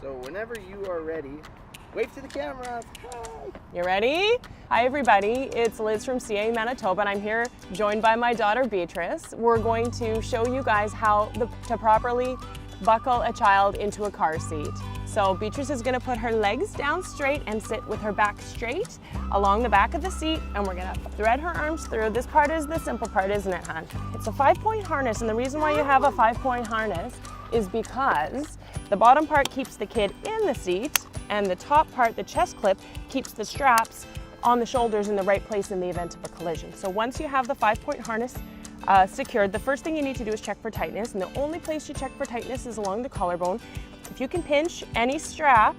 So whenever you are ready, wave to the camera. Hi. You ready? Hi everybody, it's Liz from CAA Manitoba and I'm here joined by my daughter Beatrice. We're going to show you guys how to properly buckle a child into a car seat. So Beatrice is going to put her legs down straight and sit with her back straight along the back of the seat, and we're going to thread her arms through. This part is the simple part, isn't it, hon? It's a 5-point harness, and the reason why you have a 5-point harness is because the bottom part keeps the kid in the seat, and the top part, the chest clip, keeps the straps on the shoulders in the right place in the event of a collision. So once you have the 5-point harness secured, the first thing you need to do is check for tightness, and the only place you check for tightness is along the collarbone. If you can pinch any strap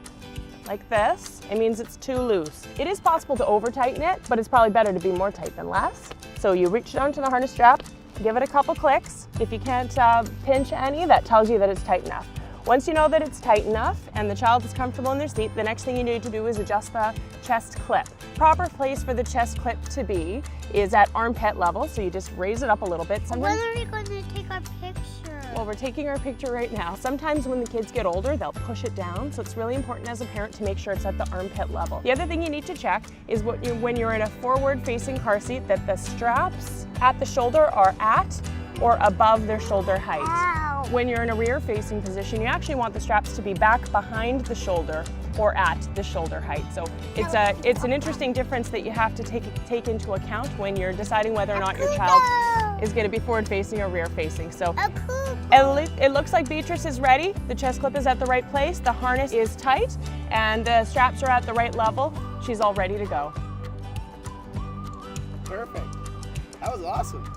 like this, it means it's too loose. It is possible to over tighten it, but it's probably better to be more tight than less. So you reach down to the harness strap, give it a couple clicks. If you can't pinch any, that tells you that it's tight enough. Once you know that it's tight enough and the child is comfortable in their seat, the next thing you need to do is adjust the chest clip. Proper place for the chest clip to be is at armpit level, so you just raise it up a little bit. When are we going to take our picture? Well, we're taking our picture right now. Sometimes when the kids get older, they'll push it down, so it's really important as a parent to make sure it's at the armpit level. The other thing you need to check is when you're in a forward-facing car seat, that the straps at the shoulder are at or above their shoulder height. Ow. When you're in a rear-facing position, you actually want the straps to be back behind the shoulder or at the shoulder height. So it's an interesting difference that you have to take into account when you're deciding whether or not your child is going to be forward-facing or rear-facing. So it looks like Beatrice is ready. The chest clip is at the right place, the harness is tight, and the straps are at the right level. She's all ready to go. Perfect. That was awesome.